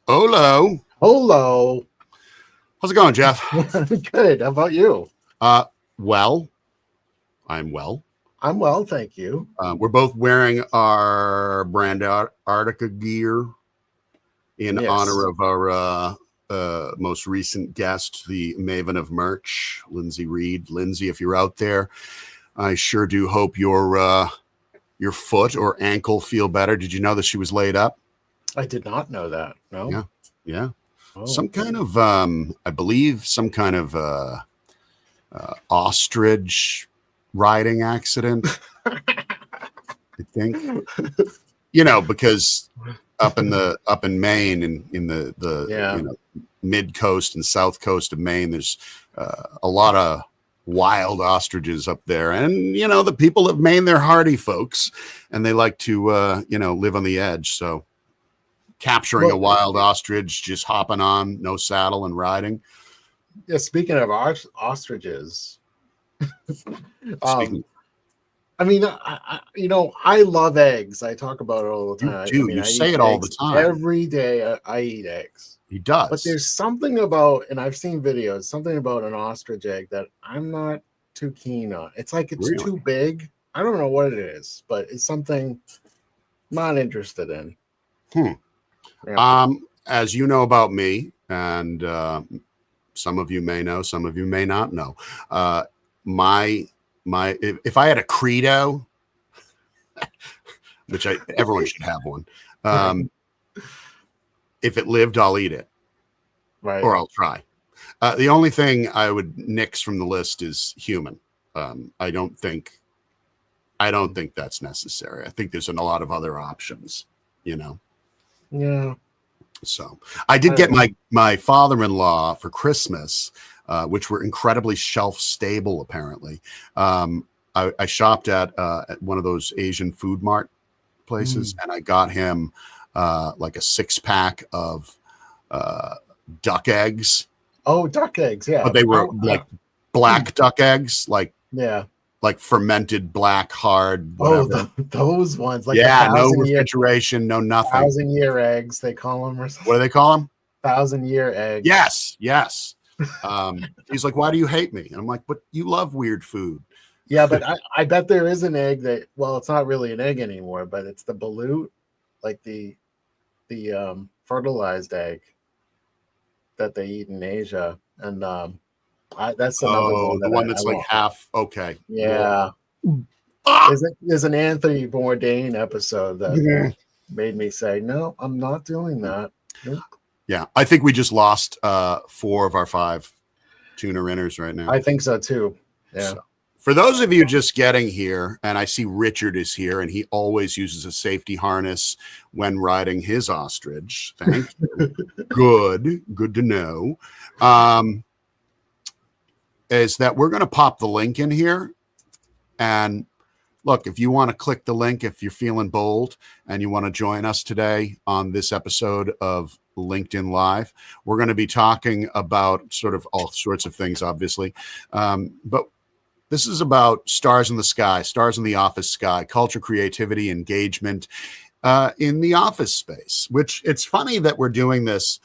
Hello. Hello. How's it going, Jeff? Good. How about you? Uh, well, I'm well. I'm well, thank you. We're both wearing our brand Arctica gear in Yes. honor of our most recent guest, the maven of merch, Lindsay Reed. Lindsay, if you're out there, I sure do hope your foot or ankle feel better. Did you know that she was laid up? I did not know that. No. Yeah, yeah. Oh. Some kind of, I believe, some kind of ostrich riding accident. I think, because up in Maine and in the Yeah. mid coast and south coast of Maine, there's a lot of wild ostriches up there, and the people of Maine, they're hardy folks, and they like to live on the edge. So capturing a Well, wild ostrich, just hopping on, no saddle, and riding. yeah, speaking of ostriches, Speaking, um, I love eggs. I talk about it all the you time. I do, mean, you I say eat it all the eggs time. every day. I eat eggs. He But does. there's something about, and I've seen videos, something about an ostrich egg that I'm not too keen on. It's like it's Really? too big. I don't know what it is, but it's something I'm not interested in. Hmm. Yeah. As you know about me, and some of you may know, some of you may not know. My if I had a credo, which everyone should have one. Um, if it lived, I'll eat it, Right. or I'll try. The only thing I would nix from the list is human. I don't think that's necessary. I think there's a lot of other options. Yeah. So I I did get don't know. my father-in-law for Christmas, which were incredibly shelf stable. Apparently, I shopped at one of those Asian food mart places, and I got him like a 6-pack of uh, duck eggs, Oh, duck eggs. but Yeah. they were like black duck eggs, Yeah. like fermented black, hard, Oh, whatever. those ones, like the Yeah, no 1,000 year refrigeration, no nothing. 1,000 year eggs, they call them, or What do something. they call them? 1,000 year eggs. Yes, yes. He's like, why do you hate me? And I'm like, but you love weird food. Yeah, but I bet there is an egg that, well, it's not really an egg anymore, but it's the balut, like the fertilized egg that they eat in Asia, and that's another Oh, one the that one I that's like want. half. Okay. Whoa. Yeah, Ah! there's an Anthony Bourdain episode that Mhm. made me say, no, I'm not doing that. Nope. Yeah, I think we just lost 4 of our 5 tuna rinners right now. I think so too. Yeah. So, for those of you just getting here, and I see Richard is here, and he always uses a safety harness when riding his ostrich. Thank you. Good to know. Is that we're going to pop the link in here, and look, if you want to click the link, if you're feeling bold and you want to join us today on this episode of LinkedIn Live, we're going to be talking about sort of all sorts of things, obviously. But this is about stars in the sky, stars in the office sky, culture, creativity, engagement in the office space, which it's funny that we're doing this.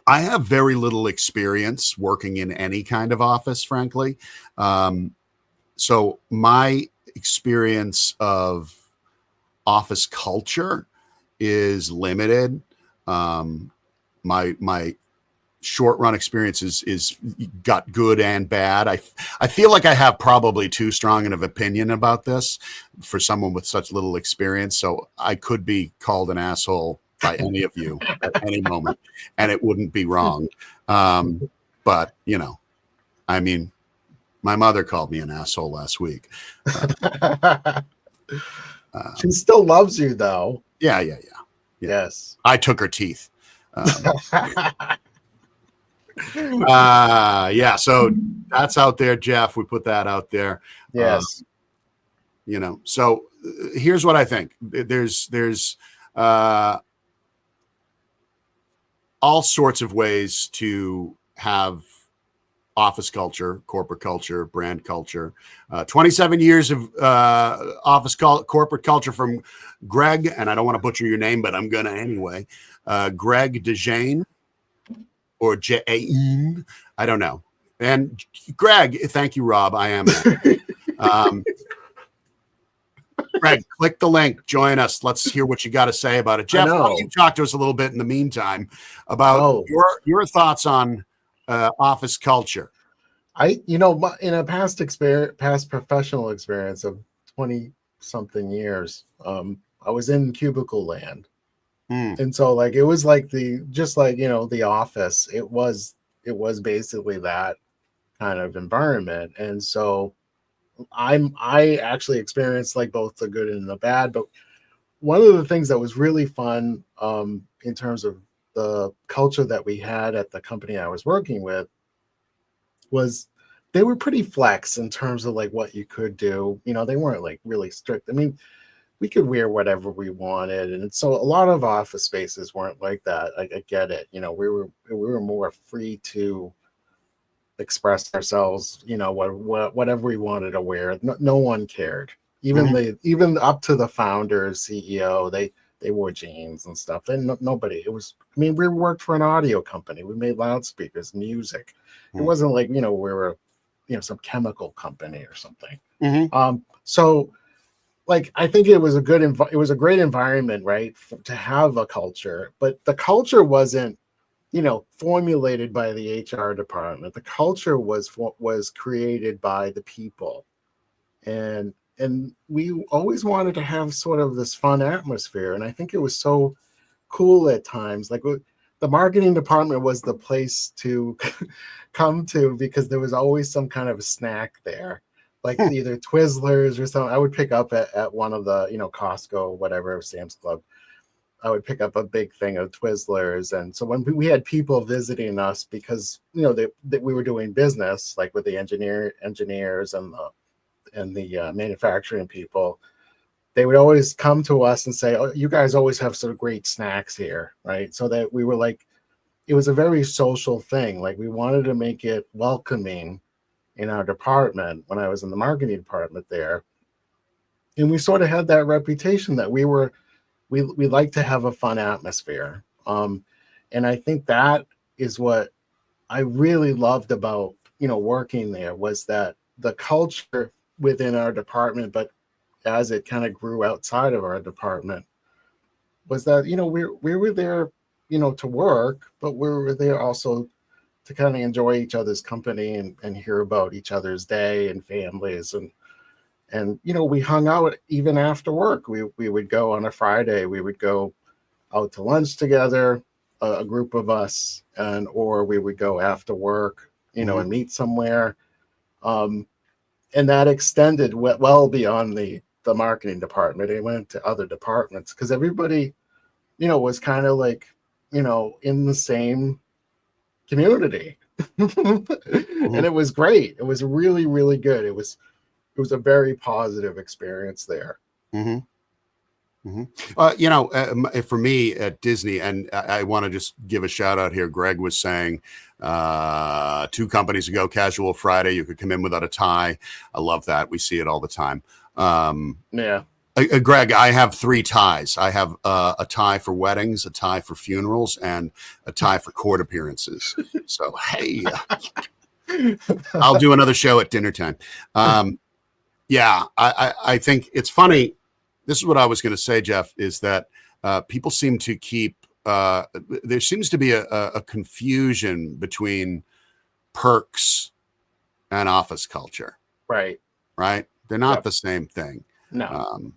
I have very little experience working in any kind of office, frankly. So my experience of office culture is limited. My short run experience is got good and bad. I feel like I have probably too strong an opinion about this for someone with such little experience. So I could be called an asshole by any of you at any moment, and it wouldn't be wrong. But I mean, my mother called me an asshole last week. She still loves you, though. Yeah. Yes. I took her teeth. Yeah. So that's out there, Jeff. We put that out there. Yes. So here's what I think. There's all sorts of ways to have office culture, corporate culture, brand culture. 27 years of corporate culture from Greg, and I don't want to butcher your name, but I'm going to anyway. Greg DeJane or Jane, I don't know. And Greg, thank you, Rob. I am. Greg, click the link. Join us. Let's hear what you got to say about it. Jeff, why don't you talk to us a little bit in the meantime about your thoughts on office culture? In a past professional experience of 20 something years, I was in cubicle land. And so like, it was like the office, it was basically that kind of environment. And so I actually experienced like both the good and the bad, but one of the things that was really fun in terms of the culture that we had at the company I was working with was they were pretty flex in terms of like what you could do. They weren't like really strict. I mean, we could wear whatever we wanted, and so a lot of office spaces weren't like that. I get it. We were more free to express ourselves. Whatever we wanted to wear. No one cared. Even up to the founders, CEO, they wore jeans and stuff. Then nobody. It was. I mean, we worked for an audio company. We made loudspeakers, music. It wasn't like we were, some chemical company or something. So. Like, I think it was a great environment, right, to have a culture, but the culture wasn't, formulated by the HR department. The culture was created by the people, and we always wanted to have sort of this fun atmosphere, and I think it was so cool at times. Like, the marketing department was the place to come to because there was always some kind of a snack there. Like either Twizzlers or something. I would pick up at one of the, Costco, whatever, Sam's Club. I would pick up a big thing of Twizzlers. And so when we had people visiting us because, that we were doing business, like with the engineers and the manufacturing people, they would always come to us and say, "Oh, you guys always have sort of great snacks here," right? So that we were like, it was a very social thing. Like we wanted to make it welcoming in our department when I was in the marketing department there. And we sort of had that reputation that we like to have a fun atmosphere. And I think that is what I really loved about, working there, was that the culture within our department, but as it kind of grew outside of our department, was that, we were there, to work, but we were there also to kind of enjoy each other's company and hear about each other's day and families. And we hung out even after work. We would go on a Friday, we would go out to lunch together, a group of us, or we would go after work, and meet somewhere. And that extended well beyond the marketing department. It went to other departments because everybody, was kind of like, in the same community. And it was great. It was really, really good. It was a very positive experience there. For me at Disney, and I want to just give a shout out here. Greg was saying 2 companies ago, Casual Friday, you could come in without a tie. I love that. We see it all the time. Yeah. Greg, I have 3 ties. I have a tie for weddings, a tie for funerals, and a tie for court appearances. So, hey, I'll do another show at dinner time. Yeah, I think it's funny. This is what I was going to say, Jeff, is that people seem to keep, there seems to be a confusion between perks and office culture. Right. They're not the same thing. No.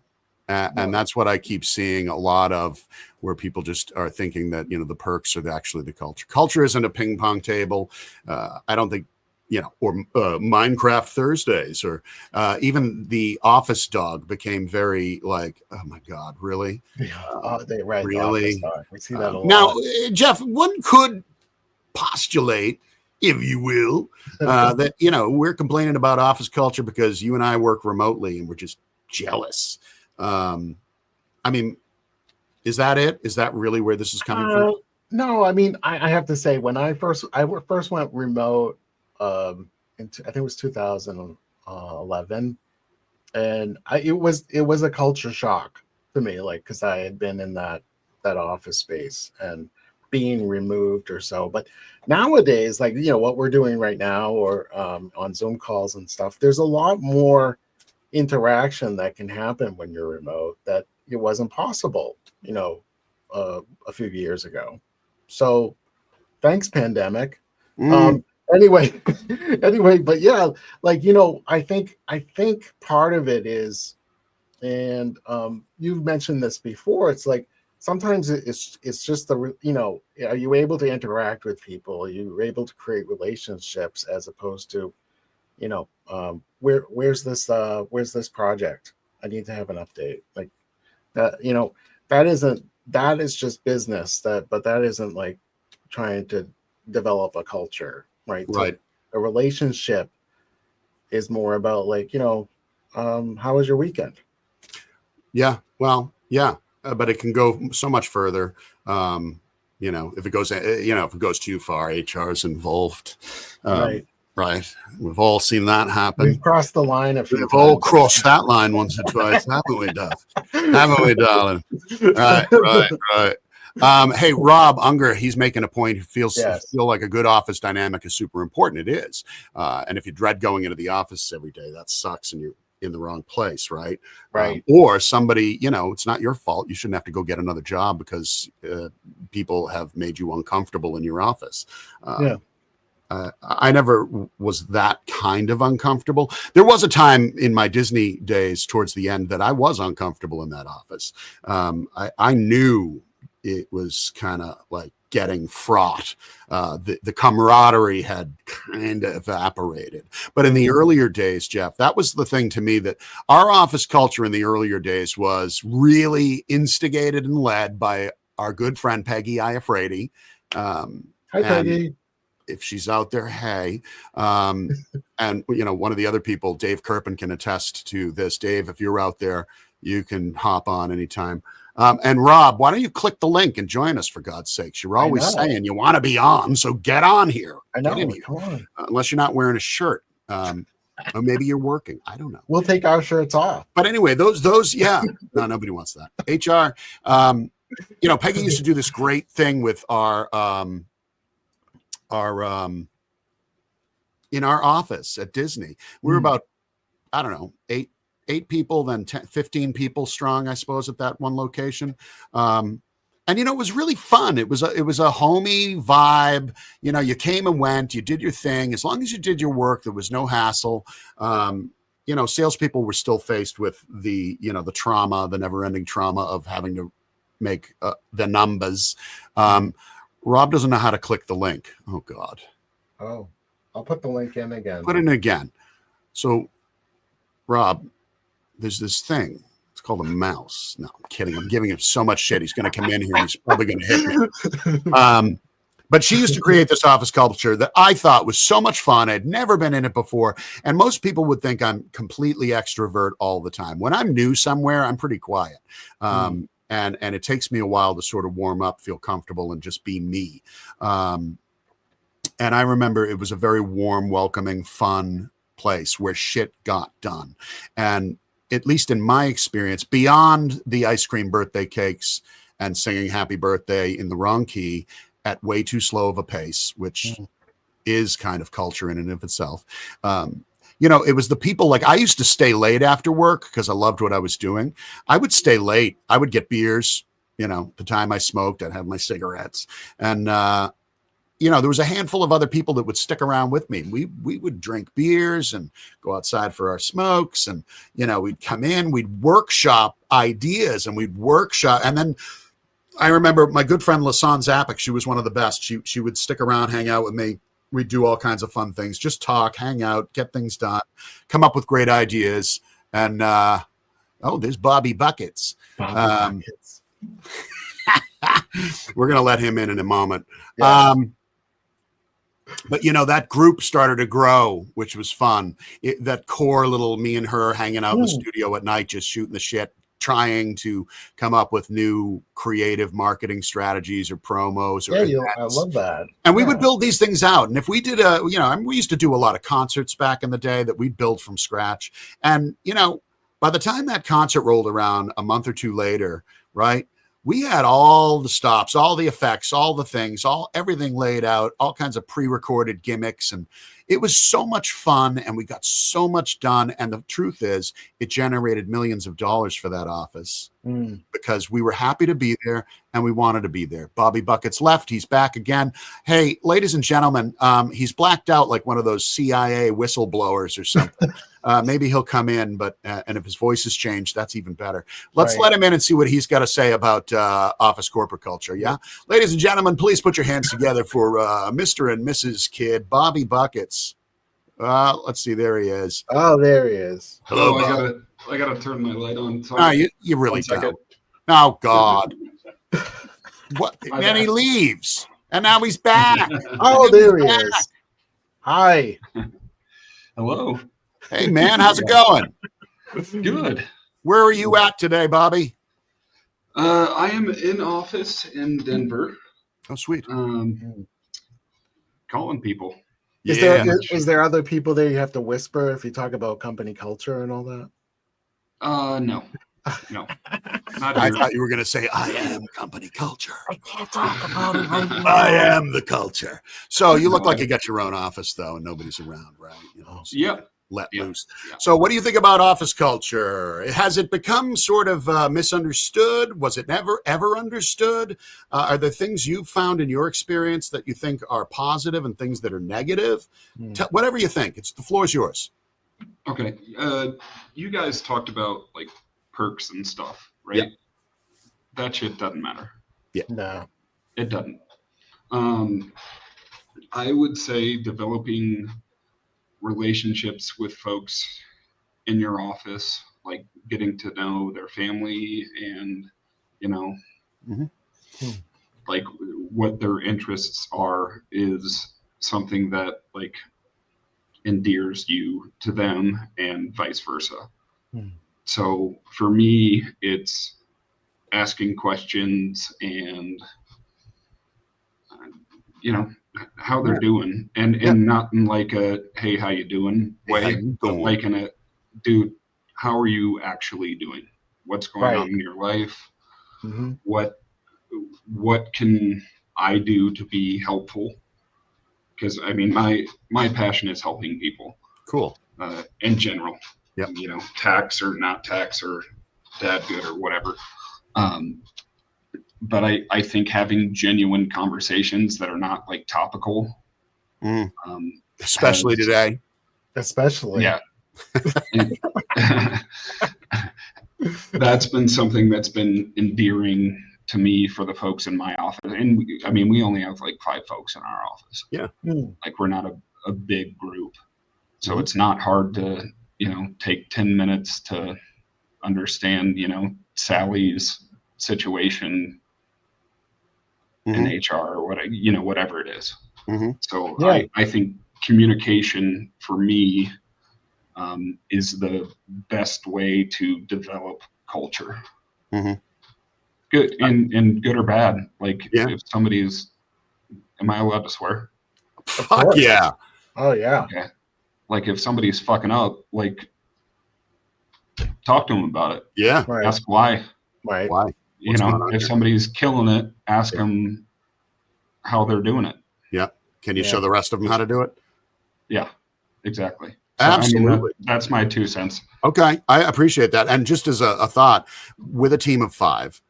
And that's what I keep seeing a lot of, where people just are thinking that, the perks are actually the culture. Culture isn't a ping pong table. I don't think, or Minecraft Thursdays, or even the office dog became very like, oh my God, really? Really? We see that a lot. Now, Jeff, one could postulate, if you will, that, we're complaining about office culture because you and I work remotely and we're just jealous. I mean, is that it? Is that really where this is coming from? No, I mean, I have to say, when I first went remote, I think it was 2011, and it was a culture shock to me, like because I had been in that office space and being removed or so. But nowadays, like what we're doing right now, or on Zoom calls and stuff, there's a lot more interaction that can happen when you're remote that it wasn't possible, a few years ago. So thanks, pandemic. Mm. Anyway, anyway, but yeah, like I think part of it is, and you've mentioned this before. It's like sometimes it's just are you able to interact with people? Are you able to create relationships as opposed to, where's this project? I need to have an update. Like that, that is just business. But that isn't like trying to develop a culture, right? Right. A relationship is more about like, how was your weekend? Yeah. Well, yeah. But it can go so much further. If it goes too far, HR is involved. Right. Right. We've all seen that happen. We've crossed the line a few We've times. all crossed that line once or twice, haven't we, Duff? Haven't we, darling? Right. Hey, Rob Unger, he's making a point. He Yes. feel like a good office dynamic is super important. It is. And if you dread going into the office every day, that sucks and you're in the wrong place, right? Right. Or somebody, it's not your fault. You shouldn't have to go get another job because people have made you uncomfortable in your office. Yeah. I never was that kind of uncomfortable. There was a time in my Disney days towards the end that I was uncomfortable in that office. I knew it was kind of like getting fraught. The camaraderie had kind of evaporated. But in the earlier days, Jeff, that was the thing to me, that our office culture in the earlier days was really instigated and led by our good friend Peggy Iafredi. Hi, Peggy. If she's out there, hey. And one of the other people, Dave Kirpin, can attest to this. Dave, if you're out there, you can hop on anytime. And Rob, why don't you click the link and join us, for God's sakes? You're always saying you want to be on, so get on here. I know. Get in here. Come on. Unless you're not wearing a shirt. Or maybe you're working. I don't know. We'll take our shirts off. But anyway, those, yeah. No, nobody wants that. HR, Peggy used to do this great thing with our in our office at Disney. We were about, I don't know, eight people, then 10, 15 people strong, I suppose, at that one location. And it was really fun. It was a homey vibe. You came and went, you did your thing. As long as you did your work, there was no hassle. Salespeople were still faced with the trauma, the never-ending trauma of having to make the numbers. Rob doesn't know how to click the link. Oh, God. Oh, I'll put the link in again. Put it in again. So, Rob, there's this thing. It's called a mouse. No, I'm kidding. I'm giving him so much shit. He's going to come in here and he's probably going to hit me. But she used to create this office culture that I thought was so much fun. I'd never been in it before. And most people would think I'm completely extrovert all the time. When I'm new somewhere, I'm pretty quiet. And it takes me a while to sort of warm up, feel comfortable, and just be me. And I remember it was a very warm, welcoming, fun place where shit got done. And at least in my experience, beyond the ice cream birthday cakes and singing happy birthday in the wrong key at way too slow of a pace, which is kind of culture in and of itself. It was the people. Like, I used to stay late after work because I loved what I was doing. I would stay late. I would get beers, the time I smoked, I'd have my cigarettes. And, there was a handful of other people that would stick around with me. We would drink beers and go outside for our smokes. And, we'd come in, we'd workshop ideas and we'd workshop. And then I remember my good friend Lasan Zapik, she was one of the best. She would stick around, hang out with me. We'd do all kinds of fun things, just talk, hang out, get things done, come up with great ideas. And, there's Bobby Buckets. Buckets. We're going to let him in a moment. Yeah. But, that group started to grow, which was fun. That core little me and her hanging out in the studio at night, just shooting the shit, trying to come up with new creative marketing strategies or promos or I love that. and we would build these things out. And if we did we used to do a lot of concerts back in the day that we'd build from scratch. And, by the time that concert rolled around a month or two later, right, we had all the stops, all the effects, all the things, everything laid out, all kinds of pre-recorded gimmicks. And it was so much fun and we got so much done. And the truth is it generated millions of dollars for that office because we were happy to be there and we wanted to be there. Bobby Buckets left. He's back again. Hey, ladies and gentlemen, he's blacked out like one of those CIA whistleblowers or something. Maybe he'll come in, but and if his voice has changed, that's even better. Let's let him in and see what he's got to say about office corporate culture. Yeah, ladies and gentlemen, please put your hands together for Mr. and Mrs. Kid, Bobby Buckets. Let's see, there he is. Oh, there he is. Hello. I gotta turn my light on. Sorry. You really don't. Oh God! What? And he leaves, and now he's back. Oh, there he is. Hi. Hello. Hey, man, how's it going? Good. Where are you at today, Bobby? I am in office in Denver. Oh, sweet. Calling people. Is there other people there you have to whisper if you talk about company culture and all that? No. Not I here. thought you were going to say, I am company culture. I can't talk about it right now. I am the culture. So you look like you got your own office, though, and nobody's around, right? So Yep. let loose. Yeah. So what do you think about office culture? Has it become sort of misunderstood? Was it never, ever understood? Are there things you've found in your experience that you think are positive and things that are negative? Whatever you think. The floor is yours. Okay. You guys talked about like perks and stuff, right? Yeah. That shit doesn't matter. Yeah. No. It doesn't. I would say developing relationships with folks in your office, like getting to know their family and, like what their interests are is something that like endears you to them and vice versa. So for me, it's asking questions and, how they're doing and not in like a, hey, how you doing way, but like in a, dude, how are you actually doing? What's going on in your life? What can I do to be helpful? Because I mean, my passion is helping people. Cool. In general. Yep. Tax or not tax or dad good or whatever. But I think having genuine conversations that are not like topical, especially today. Especially. Yeah. That's been something that's been endearing to me for the folks in my office. And we only have like 5 folks in our office. Yeah. Like we're not a big group. So it's not hard to, take 10 minutes to understand, Sally's situation in HR or whatever it is. So I think communication for me is the best way to develop culture. Good and good or bad. Like if somebody's, am I allowed to swear? Fuck yeah. Oh yeah. Okay. Like if somebody's fucking up, like talk to them about it. Yeah. Right. Ask why. Right. Why? What's going on If here? somebody's killing it, ask them how they're doing it. Yeah. Can you show the rest of them how to do it? Yeah, exactly. So, Absolutely. That's my 2 cents. Okay. I appreciate that. And just as a thought, with a team of 5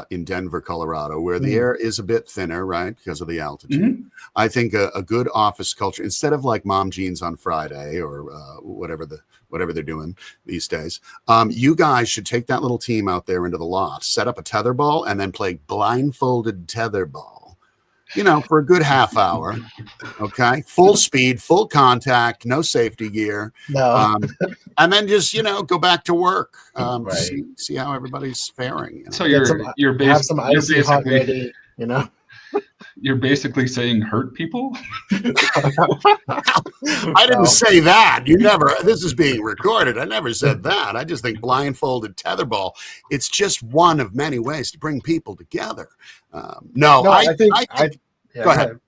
in Denver, Colorado, where the air is a bit thinner, right, because of the altitude, I think a good office culture, instead of like mom jeans on Friday or whatever they're doing these days, you guys should take that little team out there into the lot, set up a tetherball, and then play blindfolded tetherball. For a good half hour. Okay. Full speed, full contact, no safety gear. No. And then just, go back to work. Right. See how everybody's faring. So you're have some icy hot basically ready, You're basically saying hurt people? I didn't say that. You never, this is being recorded. I never said that. I just think blindfolded tetherball, it's just one of many ways to bring people together. No, I think, yeah, go ahead.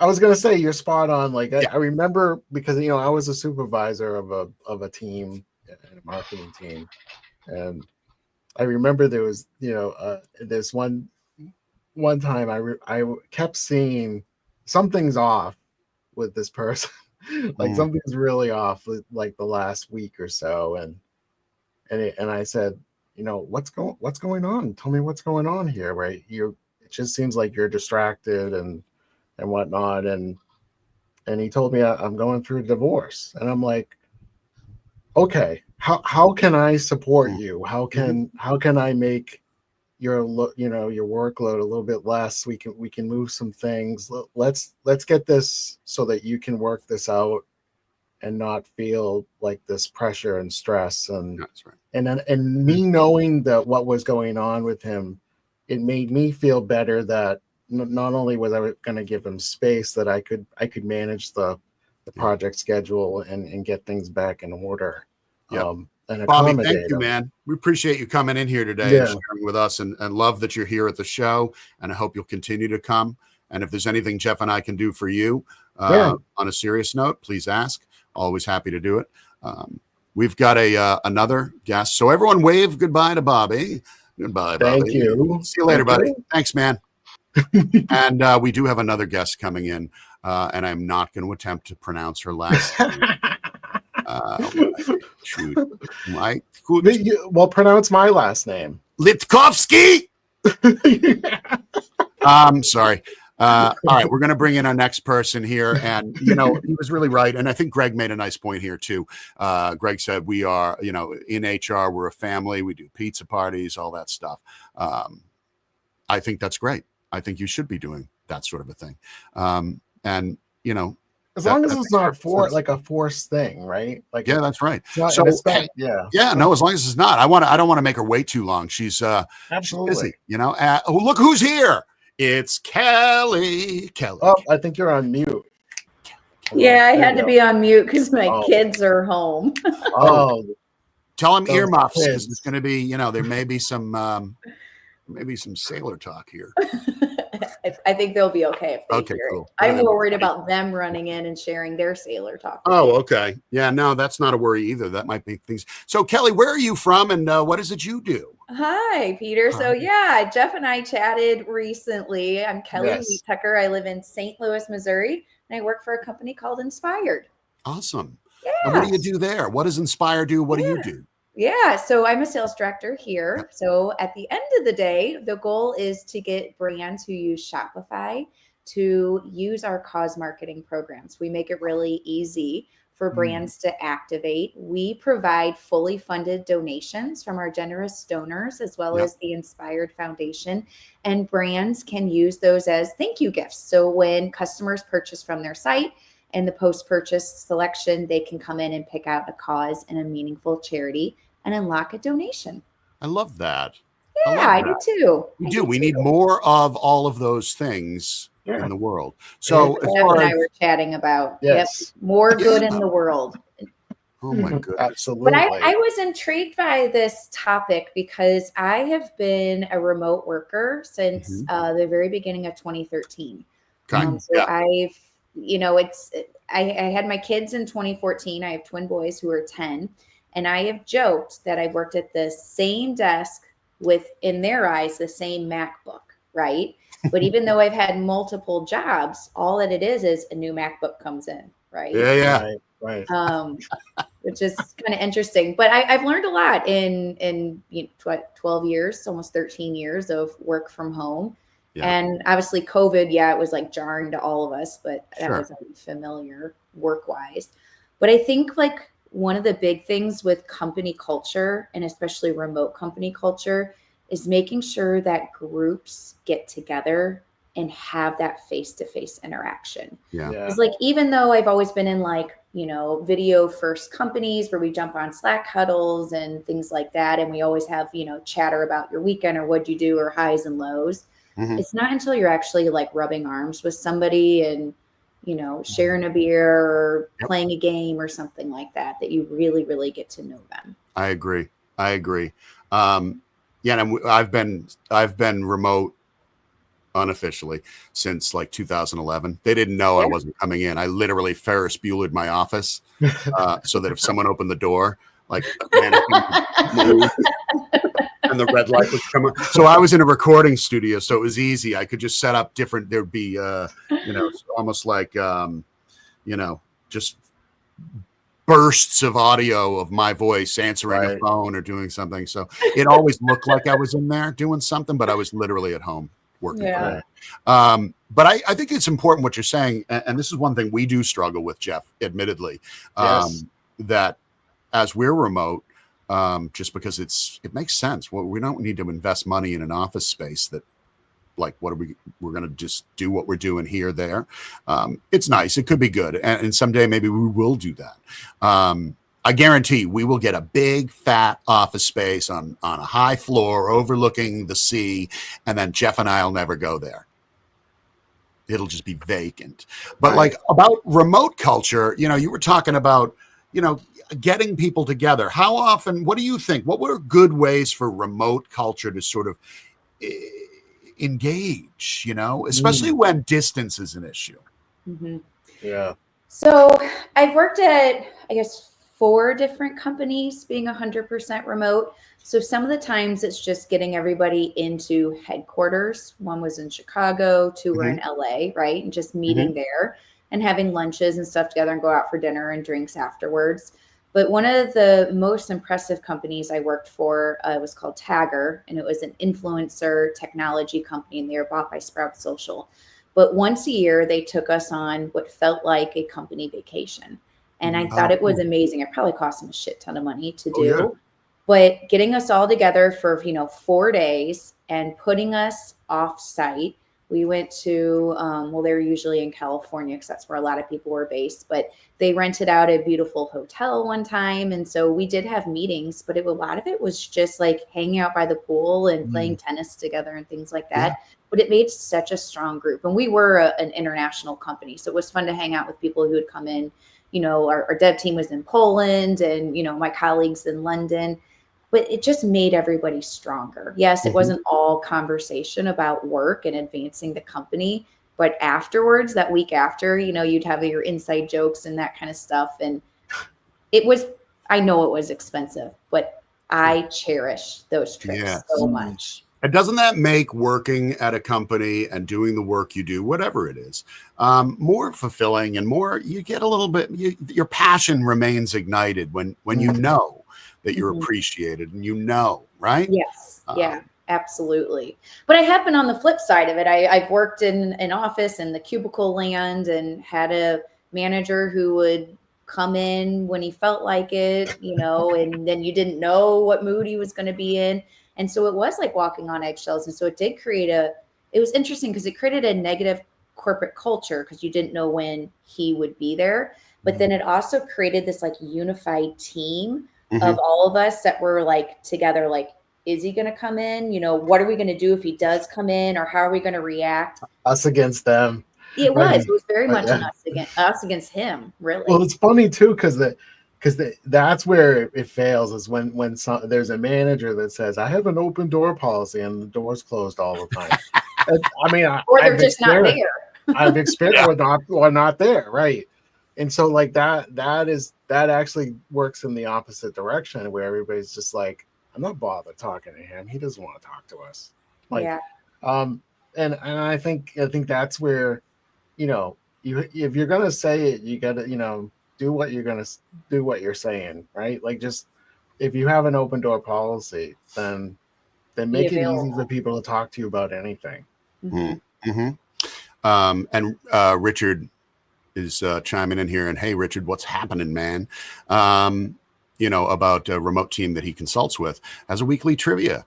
I was gonna say you're spot on. Like Yeah. I remember because I was a supervisor of a team, a marketing team, and I remember there was this one time I kept seeing something's off with this person. Like something's really off with like the last week or so, and I said, what's going on? Tell me what's going on here, right? It just seems like you're distracted and whatnot, and he told me I'm going through a divorce, and I'm like, okay, how can I support you? How can I make your your workload a little bit less? We can move some things. Let's get this so that you can work this out and not feel like this pressure and stress. And That's right. and me knowing that what was going on with him, it made me feel better that not only was I going to give him space, that I could manage the project schedule and get things back in order. Yep. And Bobby, accommodate thank you, him. man. We appreciate you coming in here today and sharing with us, and love that you're here at the show. And I hope you'll continue to come. And if there's anything Jeff and I can do for you on a serious note, please ask. Always happy to do it. We've got another guest. So everyone wave goodbye to Bobby. Goodbye, Bobby. Thank you. See you later, buddy. Thanks, man. And we do have another guest coming in, and I'm not going to attempt to pronounce her last name. Well, pronounce my last name. Litkovsky. I'm sorry. All right, we're going to bring in our next person here, and he was really right, and I think Greg made a nice point here too. Greg said we are, in HR, we're a family. We do pizza parties, all that stuff. I think that's great. I think you should be doing that sort of a thing, and as long as it's not like a forced thing, right? Like, yeah, that's right. So no, as long as it's not. I don't want to make her wait too long. She's absolutely busy. Look who's here. It's Kelly. Oh, I think you're on mute. Yeah, I had to be on mute because my kids are home. Tell them earmuffs, because it's going to be, there may be some sailor talk here. I think they'll be okay if they hear cool. it. I'm more worried about them running in and sharing their sailor talk. Oh, okay. Yeah, no, that's not a worry either. That might make things. So, Kelly, where are you from, and what is it you do? Hi, Peter. Hi. So, yeah, Jeff and I chatted recently. I'm Kelly Wheat-Tucker. I live in St. Louis, Missouri, and I work for a company called Inspired. Awesome. Yeah. And what do you do there? What does Inspired do? What do you do? Yeah, so I'm a sales director here. So at the end of the day, the goal is to get brands who use Shopify to use our cause marketing programs. We make it really easy for brands to activate. We provide fully funded donations from our generous donors, as well as the Inspired Foundation, and brands can use those as thank you gifts. So when customers purchase from their site, in the post-purchase selection, they can come in and pick out a cause and a meaningful charity and unlock a donation. I love that. Yeah, I do too. We need more of all of those things in the world. So Jeff and I were chatting about more good in the world. Oh my goodness. Absolutely. But I was intrigued by this topic because I have been a remote worker since the very beginning of 2013. I've I had my kids in 2014. I have twin boys who are 10. And I have joked that I worked at the same desk with, in their eyes, the same MacBook, right? But even though I've had multiple jobs, all that it is a new MacBook comes in, right? Yeah. Right. Which is kind of interesting. But I've learned a lot in 12 years, almost 13 years of work from home. Yeah. And obviously COVID, it was like jarring to all of us, but that was familiar work-wise. But I think one of the big things with company culture, and especially remote company culture, is making sure that groups get together and have that face-to-face interaction. Yeah. It's even though I've always been in video first companies where we jump on Slack huddles and things like that, and we always have, chatter about your weekend or what'd you do or highs and lows. Mhm. It's not until you're actually like rubbing arms with somebody and, sharing a beer or Yep. playing a game or something like that, that you really, really get to know them. I agree. Yeah, and I've been remote unofficially since like 2011. They didn't know I Yeah. wasn't coming in. I literally Ferris Buellered my office so that if someone opened the door, like a mannequin would move and the red light would come on. So I was in a recording studio, so it was easy. I could just set up different. There'd be almost like just bursts of audio of my voice answering a Right. phone or doing something. So it always looked like I was in there doing something, but I was literally at home working. Yeah. But I think it's important what you're saying. And this is one thing we do struggle with, Jeff, admittedly, Yes. that as we're remote, just because it makes sense. Well, we don't need to invest money in an office space that, like, we're going to just do what we're doing here, there. It's nice. It could be good. And someday maybe we will do that. I guarantee we will get a big fat office space on a high floor overlooking the sea. And then Jeff and I'll never go there. It'll just be vacant. But Right. like about remote culture, you were talking about, getting people together. How often, what do you think? What were good ways for remote culture to sort of engage, especially when distance is an issue? Mm-hmm. Yeah. So I've worked at, I guess, 4 different companies being 100% remote. So some of the times it's just getting everybody into headquarters. One was in Chicago, 2 were in LA, right? And just meeting there and having lunches and stuff together and go out for dinner and drinks afterwards. But one of the most impressive companies I worked for was called Tagger, and it was an influencer technology company, and they were bought by Sprout Social. But once a year, they took us on what felt like a company vacation. And I thought it was amazing. It probably cost them a shit ton of money to do. Yeah. But getting us all together for, 4 days and putting us off site, we went to, they were usually in California because that's where a lot of people were based, but they rented out a beautiful hotel one time. And so we did have meetings, but a lot of it was just like hanging out by the pool and playing tennis together and things like that. Yeah. But it made such a strong group. And we were an international company. So it was fun to hang out with people who had come in. Our dev team was in Poland and, my colleagues in London. But it just made everybody stronger. Yes, it wasn't all conversation about work and advancing the company, but afterwards, that week after, you'd have your inside jokes and that kind of stuff. And I know it was expensive, but I cherish those trips so much. And doesn't that make working at a company and doing the work you do, whatever it is, more fulfilling and more, you get a little bit, your passion remains ignited when you know that you're appreciated and right? Yes. Yeah, absolutely. But I have been on the flip side of it. I've worked in an office in the cubicle land and had a manager who would come in when he felt like it, and then you didn't know what mood he was going to be in. And so it was like walking on eggshells. And so it did it was interesting because it created a negative corporate culture because you didn't know when he would be there. But then it also created this like unified team of all of us that were like together, like, is he going to come in? What are we going to do if he does come in, or how are we going to react? Us against them. It was very much an us against him, really. Well, it's funny too, because that's where it fails is when there's a manager that says, I have an open door policy and the door's closed all the time. Or they're just not there. I've experienced or not there. Right. And so like that actually works in the opposite direction where everybody's just like, I'm not bothered talking to him. He doesn't want to talk to us. And I think that's where, if you're going to say it, you got to, do what you're saying, right? Like, just if you have an open door policy, then make it easy for people to talk to you about anything. And Richard is chiming in here, and hey, Richard, what's happening, man? About a remote team that he consults with as a weekly trivia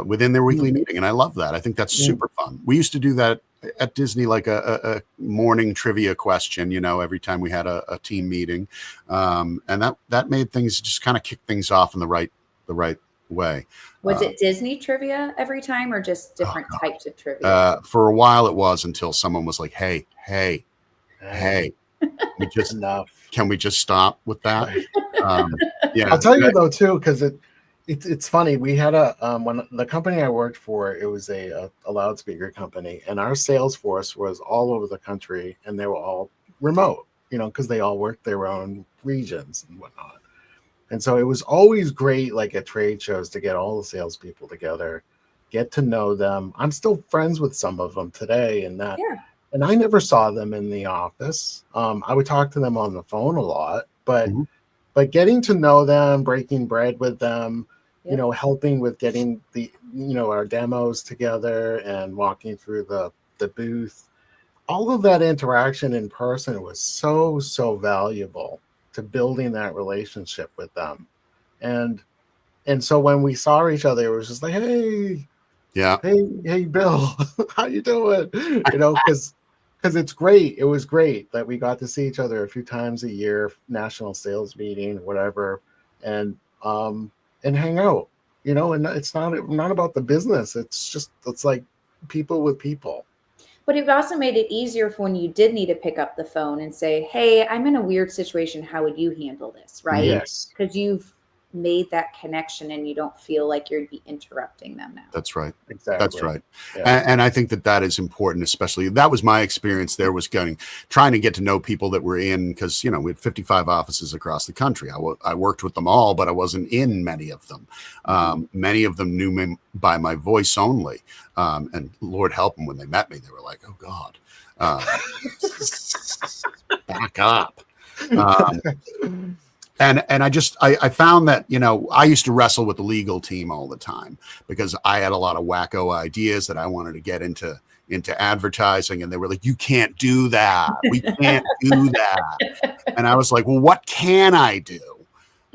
within their weekly meeting. And I love that. I think that's super fun. We used to do that at Disney, like a morning trivia question, every time we had a team meeting. And that made things just kind of kick things off in the right way. Was it Disney trivia every time or just different types of trivia? For a while it was, until someone was like, hey, Enough. can we just stop with that? Yeah. I'll tell you though too, because it's funny. We had when the company I worked for, it was a loudspeaker company, and our sales force was all over the country, and they were all remote, because they all worked their own regions and whatnot. And so it was always great, like at trade shows, to get all the salespeople together, get to know them. I'm still friends with some of them today, and I never saw them in the office. I would talk to them on the phone a lot, but getting to know them, breaking bread with them, helping with getting the our demos together and walking through the booth, all of that interaction in person was so valuable to building that relationship with them. And so when we saw each other, it was just like, hey Bill, how you doing? Because it's great. It was great that we got to see each other a few times a year, national sales meeting, whatever, and hang out, and it's not about the business. It's like people with people. But it also made it easier for when you did need to pick up the phone and say, hey, I'm in a weird situation. How would you handle this? Right? Yes. Because you've made that connection and you don't feel like you'd be interrupting them now. That's right. Exactly. That's right. Yeah. And I think that is important, especially that was my experience there, was trying to get to know people that were in, because, we had 55 offices across the country. I worked with them all, but I wasn't in many of them. Many of them knew me by my voice only. And Lord help them, when they met me, they were like, oh God, back up. And I found that, I used to wrestle with the legal team all the time, because I had a lot of wacko ideas that I wanted to get into advertising. And they were like, you can't do that. We can't do that. And I was like, well, what can I do?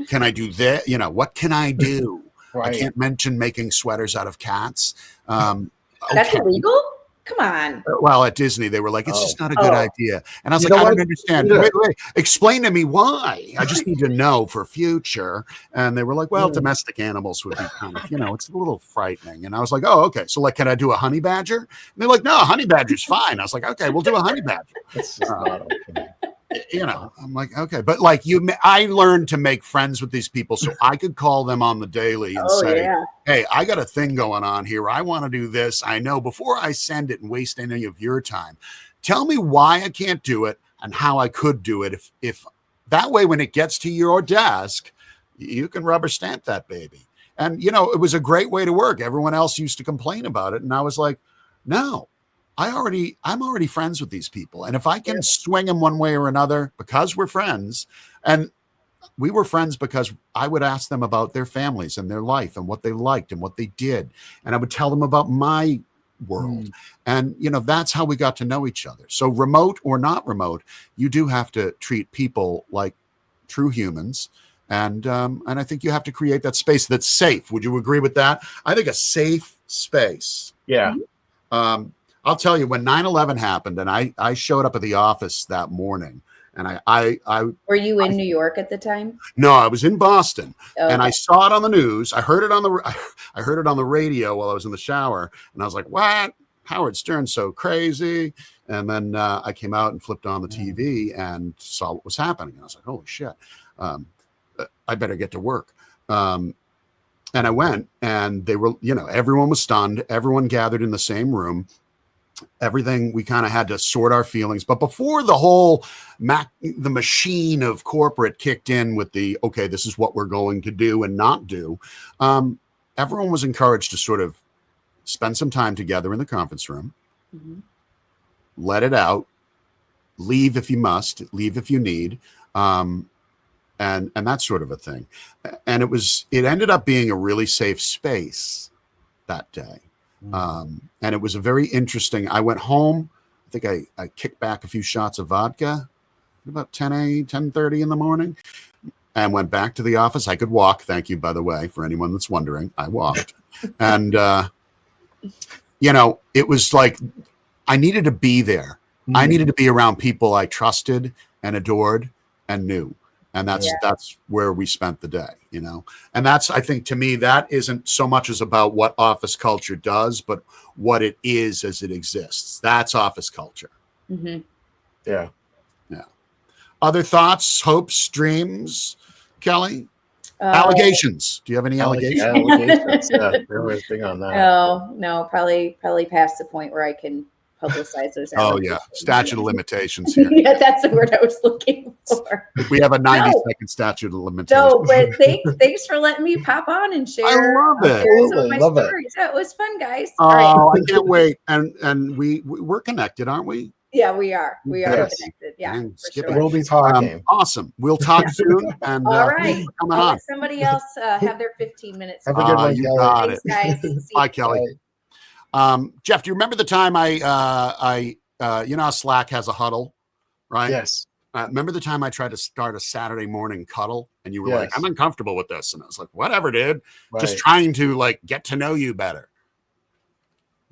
Can I do that? What can I do? Right. I can't mention making sweaters out of cats. That's illegal? Come on. Well, at Disney, they were like, it's just not a good idea. And I was like, I don't understand. Wait, explain to me why. I just need to know for future. And they were like, well, domestic animals would be kind of, it's a little frightening. And I was like, oh, okay. So like, can I do a honey badger? And they're like, no, honey badger's fine. I was like, okay, we'll do a honey badger. It's just not okay. I'm like, okay, but like I learned to make friends with these people so I could call them on the daily and say, hey, I got a thing going on here. I want to do this. I know, before I send it and waste any of your time, tell me why I can't do it and how I could do it. If that way, when it gets to your desk, you can rubber stamp that baby. And, it was a great way to work. Everyone else used to complain about it. And I was like, no. I'm already friends with these people. And if I can swing them one way or another, because we're friends, and we were friends because I would ask them about their families and their life and what they liked and what they did. And I would tell them about my world. And, that's how we got to know each other. So remote or not remote, you do have to treat people like true humans. And I think you have to create that space that's safe. Would you agree with that? I think a safe space. Yeah. I'll tell you, when 9/11 happened, and I showed up at the office that morning, and I were you in New York at the time? No, I was in Boston, and I saw it on the news. I heard it on the radio while I was in the shower, and I was like, "What? Howard Stern's so crazy!" And then I came out and flipped on the TV and saw what was happening. And I was like, "Holy shit! I better get to work." And I went, and they were, everyone was stunned. Everyone gathered in the same room. Everything, we kind of had to sort our feelings. But before the whole the machine of corporate kicked in with the, okay, this is what we're going to do and not do, everyone was encouraged to sort of spend some time together in the conference room, let it out, leave if you must, leave if you need, and that sort of a thing. And it ended up being a really safe space that day. And it was a very interesting. I went home. I think I kicked back a few shots of vodka at about 10:30 in the morning, and went back to the office. I could walk. Thank you, by the way, for anyone that's wondering. I walked, and it was like I needed to be there. I needed to be around people I trusted and adored and knew. And Yeah. that's where we spent the day, and that's, I think, to me, that isn't so much as about what office culture does, but what it is as it exists. That's office culture. Mm-hmm. Yeah. Other thoughts, hopes, dreams, Kelly? Allegations. Do you have any allegations? Allegations. Yeah, they were big on that. No, probably past the point where I can publicize those Oh, allegations. yeah. Statute of limitations here. Yeah, that's the word I was looking for. We have a 90-second statute of limitations. No, but thanks for letting me pop on and share. I love it. Share some of my Love it. stories. That was fun, guys. Oh, All right. I can't wait. And we're connected, aren't we? Yeah, we are. We are Yes. connected. Yeah, Dang, for skip sure. it. We'll be talking. Awesome. We'll talk soon. And All thanks right. for coming I'll on. let somebody else have their 15 minutes. Have a good one, You Kelly. got Thanks, it. guys. See Bye, you. Kelly. Jeff, do you remember the time I how Slack has a huddle, right? Yes. Remember the time I tried to start a Saturday morning cuddle and you were like, Yes. I'm uncomfortable with this. And I was like, whatever, dude. Right. Just trying to get to know you better.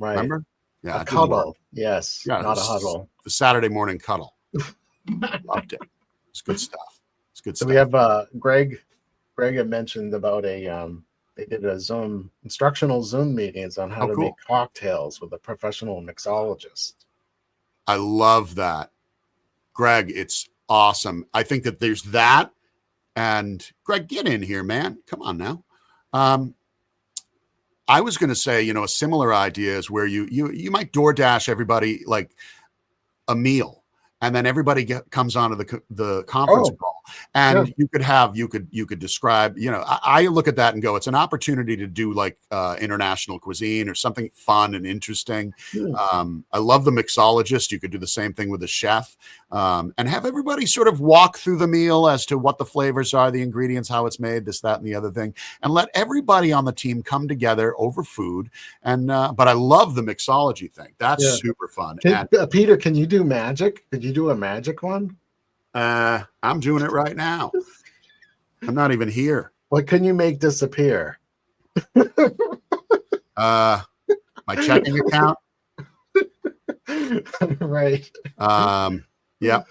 Right. Remember? Yeah. A it didn't work. cuddle. Yes. Yeah, Not a this is huddle. The Saturday morning cuddle. Loved it. It's good stuff. It's good So stuff. we have Greg had mentioned about they did a instructional Zoom meetings on how to cool. make cocktails with a professional mixologist. I love that. Greg, it's awesome. I think that there's that. And Greg, get in here, man. Come on now. I was going to say, a similar idea is where you might DoorDash everybody like a meal, and then everybody comes onto the conference call, and you could describe. I look at that and go, it's an opportunity to do like international cuisine or something fun and interesting. I love the mixologist. You could do the same thing with a chef, and have everybody sort of walk through the meal as to what the flavors are, the ingredients, how it's made, this, that, and the other thing, and let everybody on the team come together over food. And but I love the mixology thing. That's super fun. Peter, can you do magic? Could you do a magic one? I'm doing it right now. I'm not even here. What can you make disappear? My checking account. Right. Yeah.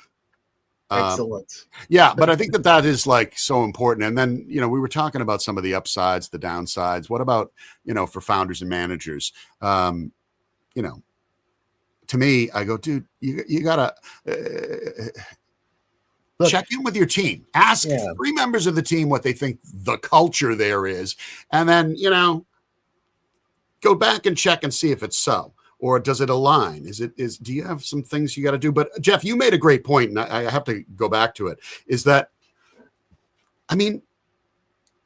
Excellent. Yeah, but I think that is like so important. And then, we were talking about some of the upsides, the downsides. What about, for founders and managers? To me, I go, dude, you gotta check in with your team. Ask 3 members of the team what they think the culture there is, and then go back and check and see if it's so, or does it align? Do you have some things you got to do? But Jeff, you made a great point, and I have to go back to it. Is that,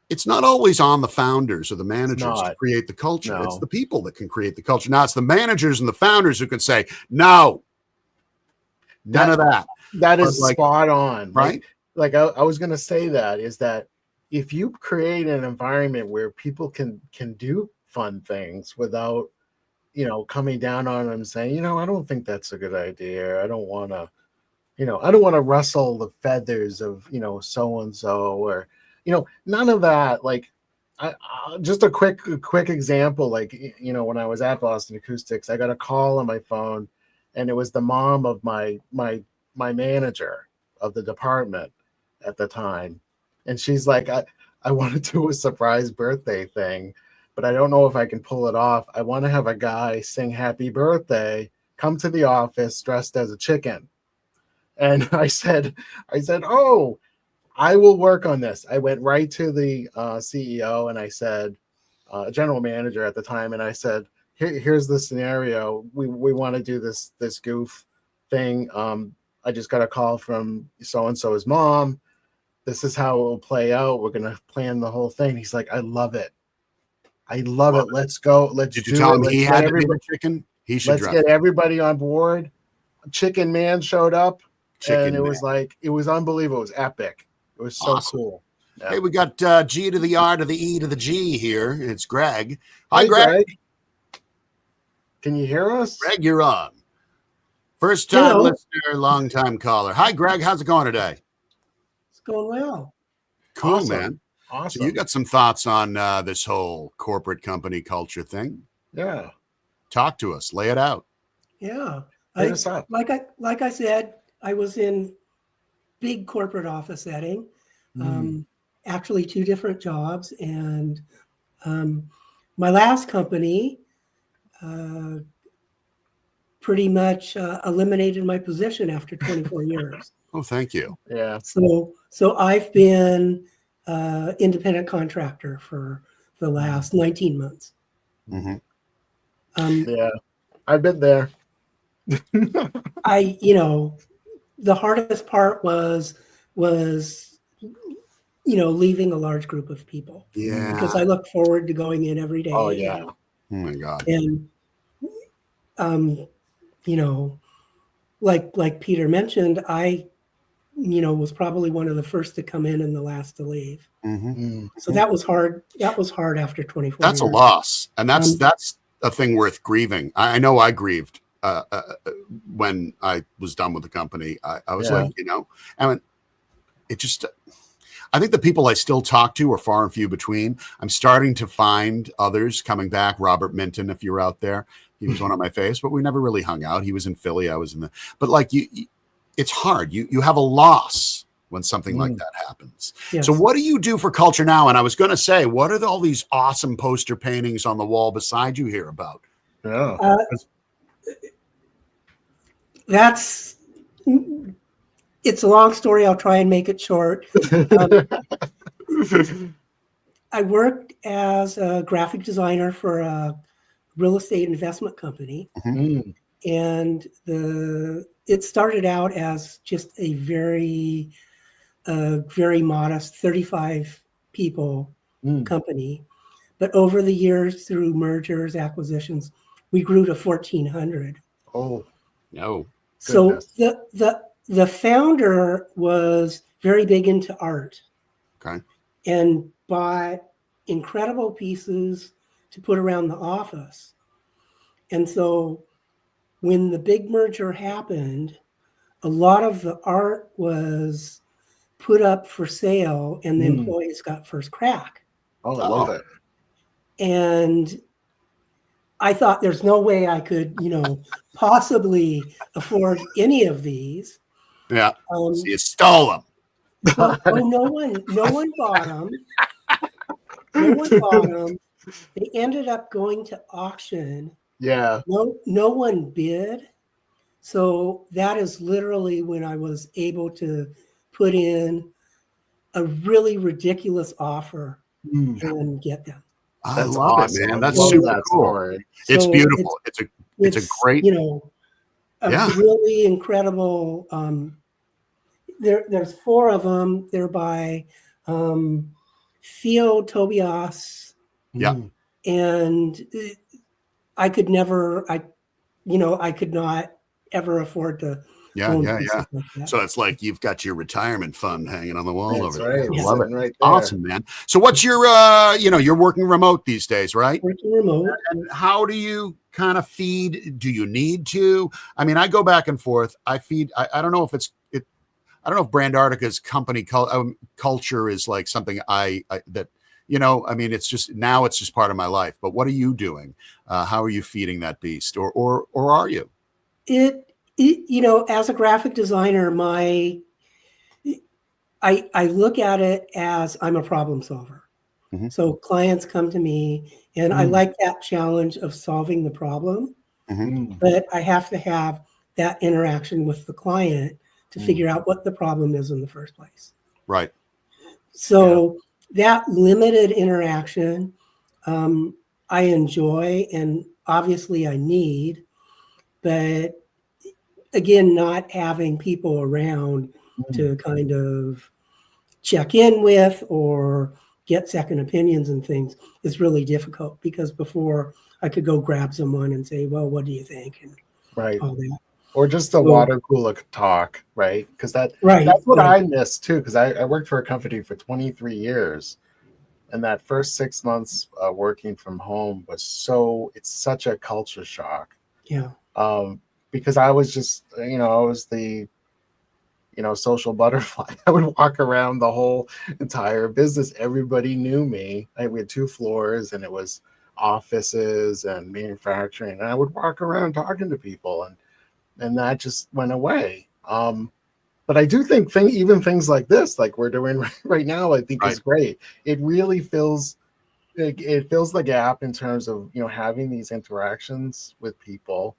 it's not always on the founders or the managers to create the culture. No. It's the people that can create the culture. Now it's the managers and the founders who can say, no, none of that. That is spot on. Right? I was going to say that is that if you create an environment where people can do fun things without, coming down on them saying, I don't think that's a good idea. I don't want to rustle the feathers of, so-and-so or, none of that. Just a quick example, when I was at Boston Acoustics, I got a call on my phone and it was the mom of my manager of the department at the time. And she's like, I want to do a surprise birthday thing, but I don't know if I can pull it off. I want to have a guy sing happy birthday, come to the office dressed as a chicken. And I said, oh, I will work on this. I went right to the CEO and I said, general manager at the time, and I said, here's the scenario. We want to do this goof thing. I just got a call from so-and-so's mom. This is how it will play out. We're going to plan the whole thing. He's like, I love it. Let's go. Did you tell him he had to be the chicken? He should. Let's get everybody on board. Chicken Man showed up, and it was unbelievable. It was epic. It was so cool. Yeah. Hey, we got G to the R to the E to the G here. It's Greg. Hi, Greg. Can you hear us? Greg, you're on. First time listener, long time caller. Hi, Greg. How's it going today? It's going well. Cool, Awesome. Man. Awesome. So you got some thoughts on this whole corporate company culture thing? Yeah. Talk to us. Lay it out. Yeah. Hit us up. Like I said, I was in big corporate office setting. actually 2 different jobs. And my last company pretty much eliminated my position after 24 years. Oh, thank you. Yeah. So I've been independent contractor for the last 19 months. Mhm. Yeah. I've been there. The hardest part was leaving a large group of people, Yeah. because I look forward to going in every day. Oh, yeah. Oh my God. And like Peter mentioned, I was probably one of the first to come in and the last to leave. Mhm. So that was hard. That was hard after 24 That's a years. loss, and that's Um, a thing worth grieving. I know I grieved when I was done with the company. I was Yeah. like, I mean, it just. I think the people I still talk to are far and few between. I'm starting to find others coming back. Robert Minton, if you're out there, he was one of my faves, but we never really hung out. He was in Philly. I was in but like it's hard. You have a loss when something like that happens. yes. So what do you do for culture now? And I was going to say, what are all these awesome poster paintings on the wall beside you here about? Yeah. It's a long story. I'll try and make it short. I worked as a graphic designer for a real estate investment company, and it started out as just a very modest 35 people company, but over the years, through mergers, acquisitions, we grew to 1,400. Oh, No. So the founder was very big into art. Okay. And bought incredible pieces to put around the office. And so when the big merger happened, a lot of the art was put up for sale and the employees got first crack. Oh, I love it. And I thought there's no way I could, possibly afford any of these. Yeah. So you stole them. Well, no one bought them. No one bought them. They ended up going to auction. Yeah. No one bid. So that is literally when I was able to put in a really ridiculous offer and get them. I That's love awesome. it, man. I That's love super that cool. story. It's So beautiful. It's a great, a really incredible. There's 4 of them. They're by Theo Tobias. Yeah. And I could not ever afford to own pieces like that. So it's like you've got your retirement fund hanging on the wall That's over there. right. I love it. Right there. Awesome, man. So what's your, you're working remote these days, right? Working remote. And how do you kind of feed? Do you need to? I mean, I go back and forth. I feed. I don't know if I don't know if Brandardica's company culture is like something that. I mean, it's just part of my life. But what are you doing? How are you feeding that beast, or are you? As a graphic designer, I look at it as I'm a problem solver. Mm-hmm. So clients come to me, and I like that challenge of solving the problem. Mm-hmm. But I have to have that interaction with the client to figure out what the problem is in the first place. Right. So that limited interaction, I enjoy, and obviously I need, but again, not having people around to kind of check in with or get second opinions and things is really difficult, because before I could go grab someone and say, well, what do you think? And all that. Or just the water cooler talk, right? Because that's what I miss too. Because I worked for a company for 23 years, and that first 6 months working from home it's such a culture shock. Yeah. Because I was just, I was the, social butterfly. I would walk around the whole entire business. Everybody knew me. We had 2 floors, and it was offices and manufacturing. And I would walk around talking to people, and that just went away. But I do think even things like this, like we're doing right now, I think is great. It really fills the gap in terms of, you know, having these interactions with people.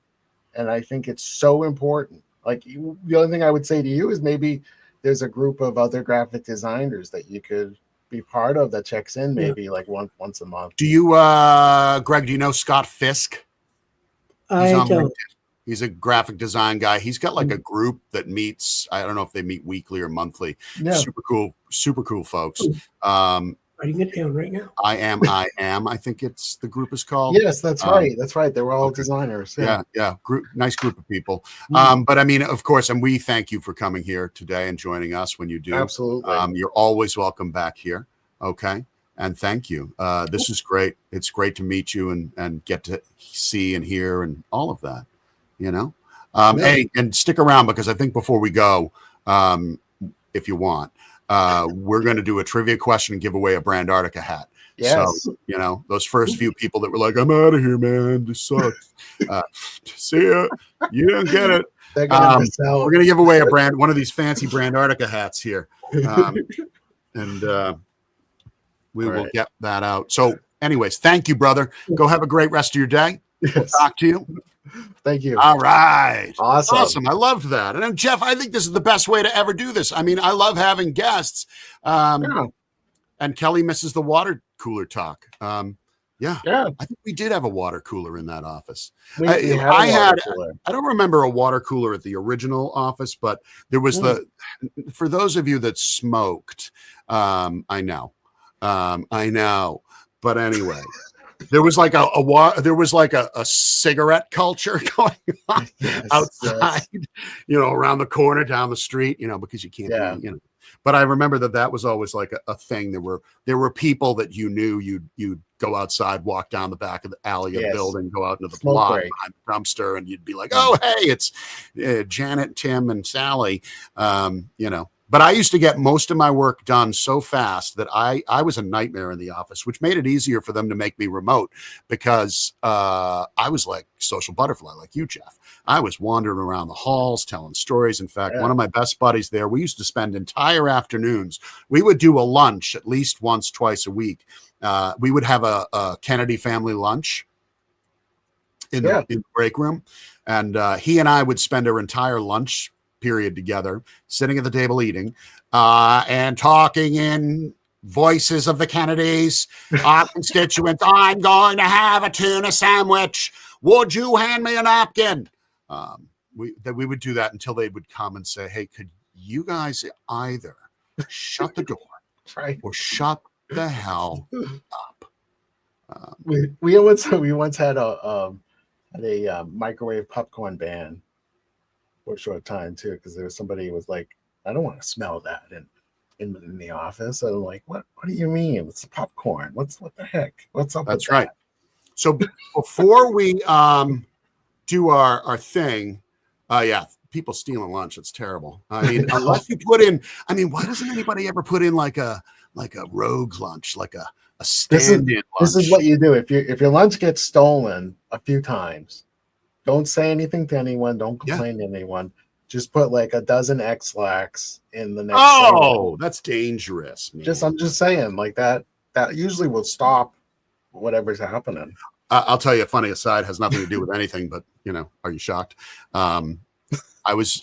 And I think it's so important. Like the only thing I would say to you is maybe there's a group of other graphic designers that you could be part of that checks in maybe like once a month. Do you, Greg, do you know Scott Fisk? I don't. LinkedIn. He's a graphic design guy. He's got like a group that meets. I don't know if they meet weekly or monthly. Yeah. Super cool folks. Writing it down right now. I am. I think it's the group is called. Yes, that's right. That's right. They were all designers. Yeah. Nice group of people. But I mean, of course, and we thank you for coming here today and joining us when you do. Absolutely. You're always welcome back here. Okay. And thank you. This is great. It's great to meet you and get to see and hear and all of that, you know. Hey, and stick around because I think before we go, if you want, we're going to do a trivia question and give away a Brand Artica hat. Yes. So, you know, those first few people that were like, I'm out of here, man. This sucks. See ya. You didn't get it. They're gonna miss out. We're going to give away one of these fancy Brand Artica hats here. We will get that out. So anyways, thank you, brother. Go have a great rest of your day. Yes. We'll talk to you. Thank you. All right. Awesome. I loved that. And then, Jeff, I think this is the best way to ever do this. I mean, I love having guests. And Kelly misses the water cooler talk. Yeah. I think we did have a water cooler in that office. I don't remember a water cooler at the original office, but there was for those of you that smoked, I know. But anyway, there was like a cigarette culture going on outside, you know, around the corner, down the street, you know, because you can't, you know. But I remember that was always like a thing. There were people that you knew you'd go outside, walk down the back of the alley of the building, go out into the block behind the dumpster, and you'd be like, oh, hey, it's Janet, Tim, and Sally, you know. But I used to get most of my work done so fast that I was a nightmare in the office, which made it easier for them to make me remote because I was like social butterfly, like you, Jeff. I was wandering around the halls telling stories. In fact, one of my best buddies there, we used to spend entire afternoons. We would do a lunch at least once, twice a week. We would have a Kennedy family lunch in the break room. And he and I would spend our entire lunch period together, sitting at the table eating, and talking in voices of the Kennedys, our constituents. I'm going to have a tuna sandwich. Would you hand me a napkin? We would do that until they would come and say, hey, could you guys either shut the door or shut the hell up? We once had a microwave popcorn ban for a short time too, because there was somebody who was like, I don't want to smell that in the office. And I'm like, what do you mean? It's popcorn. What the heck? What's up? That's right. So before we do our thing, people stealing lunch. It's terrible. I mean, unless you put in, I mean, why doesn't anybody ever put in like a rogue lunch, like a stand-in lunch? This is what you do. If your lunch gets stolen a few times, don't say anything to anyone. Don't complain to anyone. Just put like a dozen X-Lax in the next. Oh, that's dangerous, man. I'm just saying, like that usually will stop whatever's happening. I'll tell you a funny aside, has nothing to do with anything, but you know, are you shocked? I was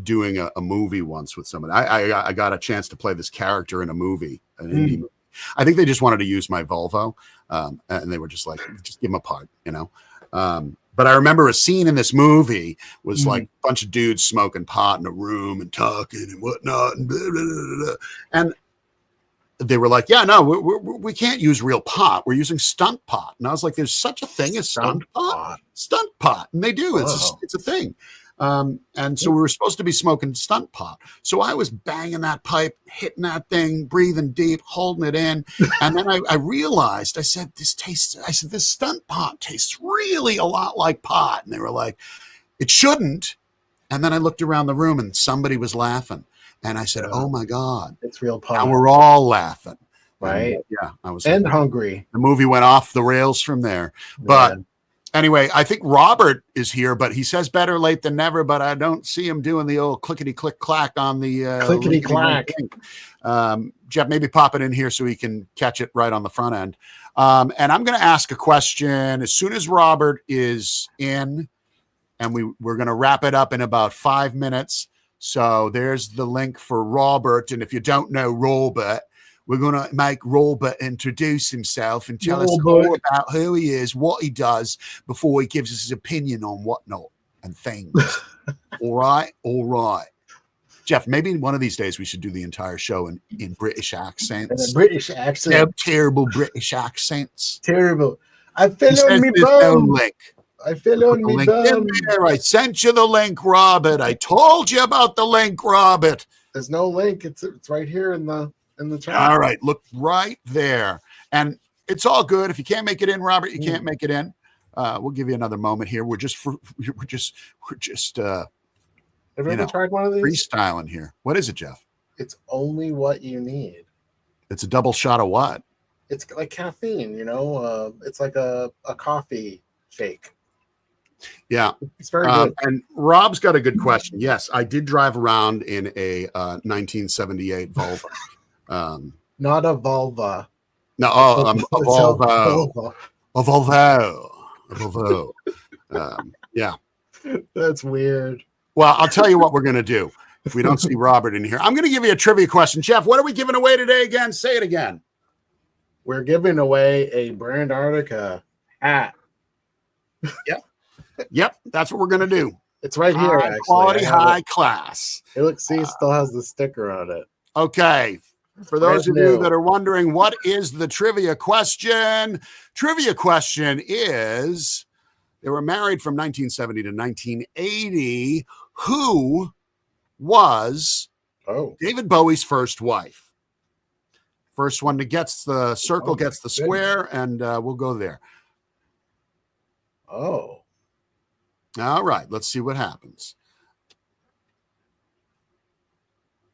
doing a movie once with somebody. I got a chance to play this character in a movie, an indie movie. I think they just wanted to use my Volvo, and they were just like, just give them a part, you know. But I remember a scene in this movie was like a bunch of dudes smoking pot in a room and talking and whatnot, and blah, blah, blah, blah. And they were like, yeah, no, we can't use real pot. We're using stunt pot. And I was like, there's such a thing as stunt pot. And they do. It's a thing. And so we were supposed to be smoking stunt pot. So I was banging that pipe, hitting that thing, breathing deep, holding it in. And then I realized, I said, this stunt pot tastes really a lot like pot. And they were like, it shouldn't. And then I looked around the room and somebody was laughing. And I said, oh my God, it's real pot. And we're all laughing. Right. And, I was hungry. The movie went off the rails from there. But Anyway, I think Robert is here, but he says better late than never, but I don't see him doing the old clickety click clack on the Clickety clack. Jeff, maybe pop it in here so he can catch it right on the front end. And I'm going to ask a question as soon as Robert is in, and we're going to wrap it up in about 5 minutes. So there's the link for Robert. And if you don't know Robert, we're going to make Robert introduce himself and tell us all about who he is, what he does, before he gives us his opinion on whatnot and things. All right? All right. Jeff, maybe one of these days we should do the entire show in British accents. In a British accent. Terrible British accents. Terrible. I fell He on says me there's no bum. link. I fell on me Link in bum. there. I sent you the link, Robert. I told you about the link, Robert. There's no link. It's right here in the chat. All right, look right there. And it's all good. If you can't make it in, Robert, you can't make it in. We'll give you another moment here. We're just Have you ever tried one of these? freestyling here. What is it, Jeff? It's only what you need. It's a double shot of what? It's like caffeine, it's like a coffee shake. Yeah. It's very good. And Rob's got a good question. Yes, I did drive around in a 1978 Volvo. Not a vulva. No, a Volvo. A Volvo. Yeah. That's weird. Well, I'll tell you what we're going to do if we don't see Robert in here. I'm going to give you a trivia question. Jeff, what are we giving away today again? Say it again. We're giving away a Brand Arctica hat. Yep, that's what we're going to do. It's right here, High actually. quality, high class. Hey, look, see, it still has the sticker on it. Okay. For those of Brand you new. that are wondering, what is the trivia question? Trivia question is, they were married from 1970 to 1980. Who was David Bowie's first wife? First one that gets the circle gets the square, and we'll go there. Oh. All right, let's see what happens.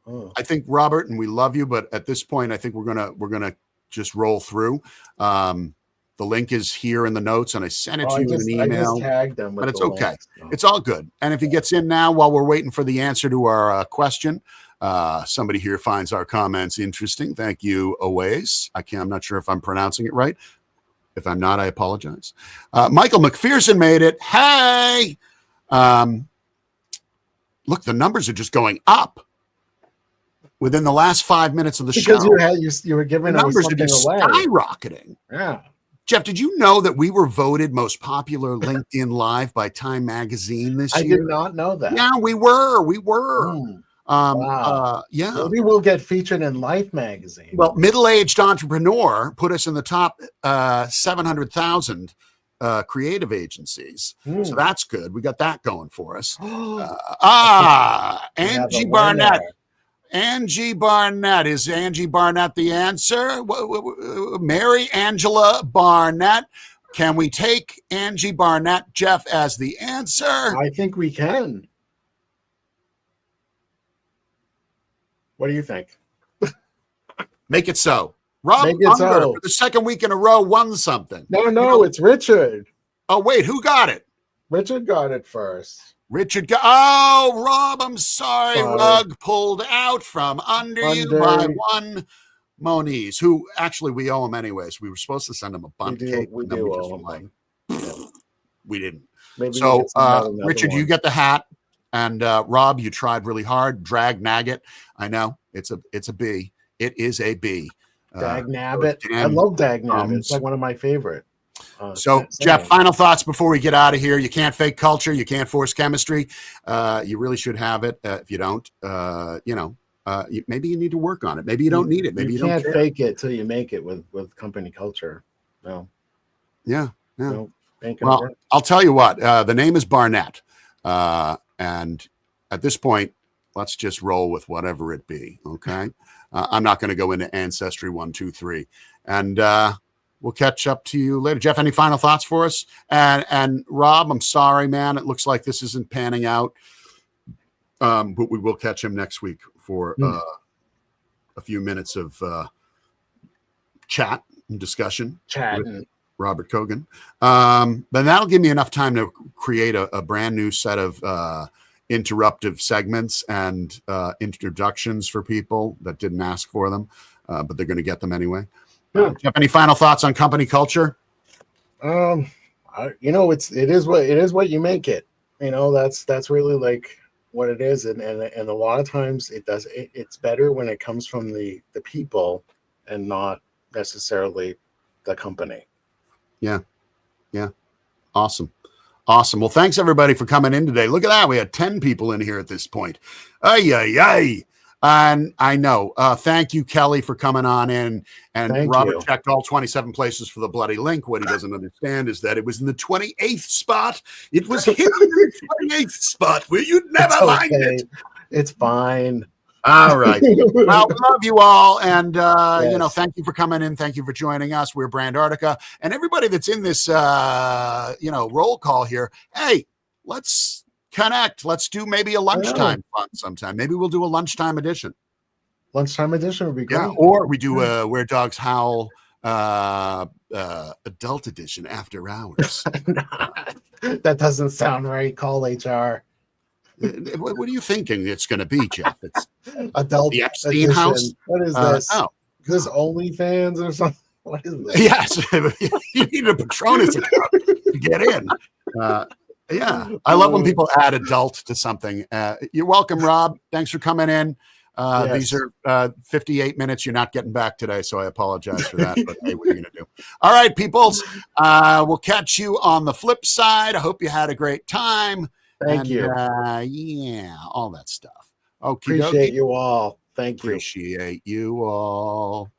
Oh. I think, Robert, and we love you, but at this point, I think we're gonna just roll through. The link is here in the notes, and I sent it to you in an email. I just tagged them with but it's the okay. link, so. It's all good. And if he gets in now while we're waiting for the answer to our question, somebody here finds our comments interesting. Thank you, always. I'm not sure if I'm pronouncing it right. If I'm not, I apologize. Michael McPherson made it. Hey! Look, the numbers are just going up within the last 5 minutes of the show. Because you were giving the numbers are something just away. skyrocketing. Yeah. Jeff, did you know that we were voted most popular LinkedIn Live by Time Magazine this year? I did not know that. Yeah, we were. Wow. Yeah. Maybe we'll get featured in Life magazine. Well, Middle-Aged Entrepreneur put us in the top 700,000 creative agencies. So that's good. We got that going for us. Angie Barnett. Angie Barnett. Is Angie Barnett the answer? Mary Angela Barnett. Can we take Angie Barnett, Jeff, as the answer? I think we can. What do you think? Make it so. Rob Make it Unger, so. for the second week in a row, won something. No, it's Richard. Oh, wait, who got it? Richard got it first. Richard got. Oh, Rob, I'm sorry. Sorry. Rug pulled out from under you by one Moniz, who actually we owe him anyways. We were supposed to send him a bundt cake. We and then do just owe him like, one. we didn't. Maybe So, we get another Richard, one. you get the hat. And Rob, you tried really hard. Drag Nagget. I know it's a B. It is a B. Dag Nabbit. I love Dag Nabbit. It's like one of my favorite. So, Jeff, final thoughts before we get out of here. You can't fake culture. You can't force chemistry. You really should have it. If you don't, maybe you need to work on it. Maybe you don't need it. Maybe you can't don't care. fake it till you make it with company culture. No. Yeah. No, ain't gonna Well, work. I'll tell you what. The name is Barnett, and at this point, let's just roll with whatever it be. Okay. I'm not going to go into Ancestry 1, 2, 3, and we'll catch up to you later. Jeff, any final thoughts for us? And Rob, I'm sorry, man. It looks like this isn't panning out, but we will catch him next week for a few minutes of chat and discussion. Chatting. Robert Kogan. But that'll give me enough time to create a brand new set of interruptive segments and introductions for people that didn't ask for them, but they're going to get them anyway. Do you have any final thoughts on company culture? It is what you make it. That's really like what it is, and a lot of times it's better when it comes from the people and not necessarily the company. Yeah. Awesome. Well, thanks everybody for coming in today. Look at that. We had 10 people in here at this point. Ay. And I know. Thank you, Kelly, for coming on in. And Thank Robert you. checked all 27 places for the bloody link. What he doesn't understand is that it was in the 28th spot. It was hidden in the 28th spot where you'd never find it. It's fine. All right. Well, we love you all. And, Yes. thank you for coming in. Thank you for joining us. We're Brandartica. And everybody that's in this, roll call here, hey, let's connect. Let's do maybe a lunchtime fun sometime. Maybe we'll do a lunchtime edition. Lunchtime edition would be great. Yeah. Or we do Where Dogs Howl adult edition after hours. That doesn't sound right. Call HR. What are you thinking it's going to be, Jeff? It's Adult the Epstein edition. house. What is this? Oh. Is this OnlyFans or something? What is this? Yes, you need a Patronus account to get in. Yeah, I love when people add adult to something. You're welcome, Rob. Thanks for coming in. These are 58 minutes you're not getting back today, so I apologize for that. But hey, what are you going to do? All right, peoples. We'll catch you on the flip side. I hope you had a great time. Thank you. Yeah, all that stuff. Okay, Appreciate you all. Thank you. Appreciate you all.